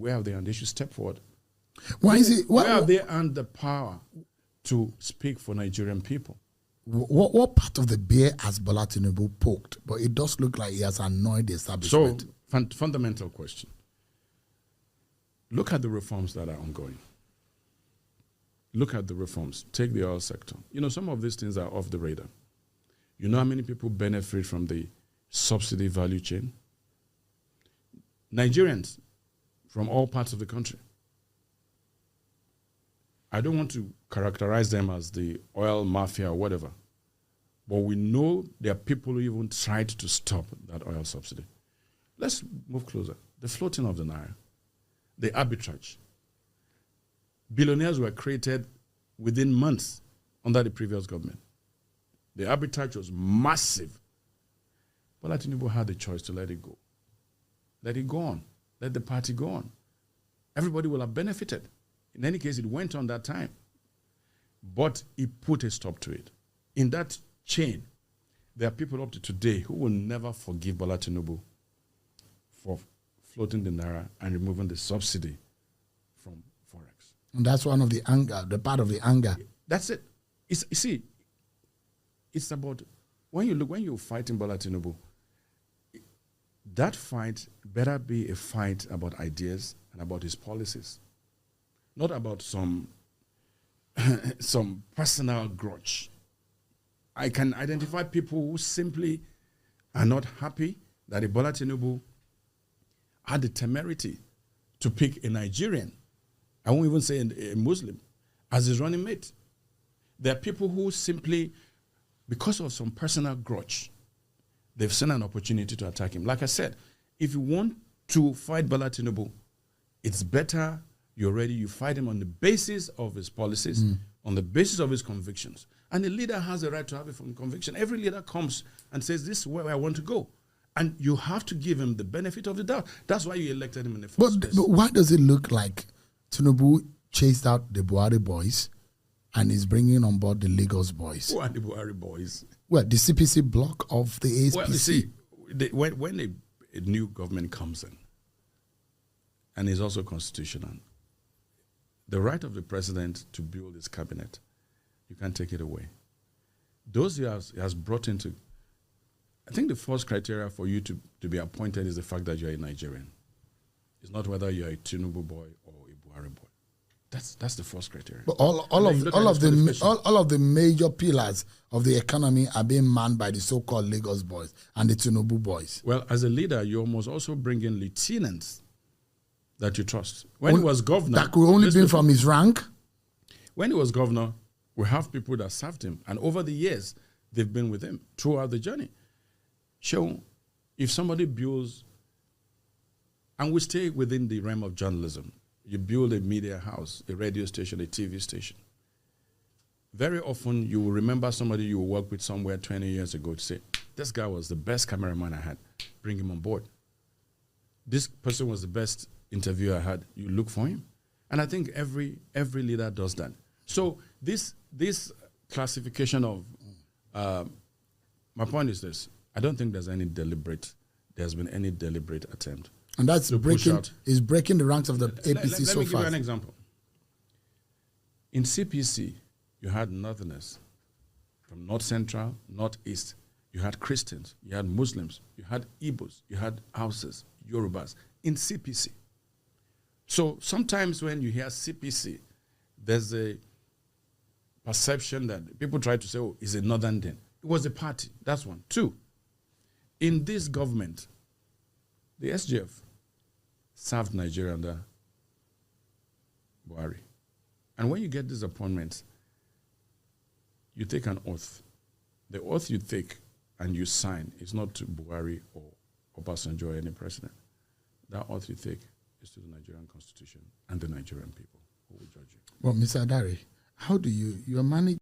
Where have they earned? They should step forward. Why is it? Where have they earned the power to speak for Nigerian people? What part of the bear has Bola Tinubu poked? But it does look like he has annoyed the establishment. So, fundamental question. Look at the reforms that are ongoing. Look at the reforms. Take the oil sector. You know, some of these things are off the radar. You know how many people benefit from the subsidy value chain? Nigerians from all parts of the country. I don't want to characterize them as the oil mafia or whatever, but we know there are people who even tried to stop that oil subsidy. Let's move closer. The floating of the naira, the arbitrage. Billionaires were created within months under the previous government. The arbitrage was massive. Bola Tinubu had the choice to let it go. Let it go on. Let the party go on. Everybody will have benefited. In any case, it went on that time. But he put a stop to it. In that chain, there are people up to today who will never forgive Bola Tinubu for floating the naira and removing the subsidy from Forex. And that's one of the anger, the part of the anger. That's it. You see, it's about, when you're fighting Bola Tinubu, that fight better be a fight about ideas and about his policies, not about some personal grudge. I can identify people who simply are not happy that Bola Tinubu had the temerity to pick a Nigerian, I won't even say a Muslim, as his running mate. There are people who simply, because of some personal grudge, they've seen an opportunity to attack him. Like I said, if you want to fight Bola Tinubu, it's better you fight him on the basis of his policies, on the basis of his convictions. And the leader has a right to have a conviction. Every leader comes and says, this is where I want to go. And you have to give him the benefit of the doubt. That's why you elected him in the first place. But why does it look like Tinubu chased out the Buhari boys and is bringing on board the Lagos boys? Who are the Buhari boys? Well, the CPC block of the ASPC. Well, you see, when a new government comes in, and is also constitutional, the right of the president to build his cabinet, you can't take it away. Those he has brought into, I think the first criteria for you to be appointed is the fact that you're a Nigerian. It's not whether you're a Tinubu boy or a Buhari boy. That's the first criteria. But all of the major pillars of the economy are being manned by the so-called Lagos boys and the Tinubu boys. Well, as a leader, you must also bring in lieutenants that you trust. When he was governor, that could only be from his rank. When he was governor, we have people that served him, and over the years, they've been with him throughout the journey. So, if somebody builds, and we stay within the realm of journalism, you build a media house, a radio station, a TV station. Very often, you will remember somebody you worked with somewhere 20 years ago to say, this guy was the best cameraman I had. Bring him on board. This person was the best interviewer I had. You look for him. And I think every leader does that. So this classification of, my point is this. I don't think there's been any deliberate attempt. And that's breaking the ranks of the APC so far. Let me give you an example. In CPC, you had Northerners from North Central, Northeast. You had Christians, you had Muslims, you had Igbos, you had Hausas, Yorubas in CPC. So sometimes when you hear CPC, there's a perception that people try to say, oh, it's a northern thing. It was a party. That's one. Two, in this government, the SGF served Nigeria under Buhari. And when you get these appointments, you take an oath. The oath you take and you sign is not to Buhari or Obasanjo or any president. That oath you take is to the Nigerian Constitution and the Nigerian people who will judge you. Well, Mr. Adari, how do you are managing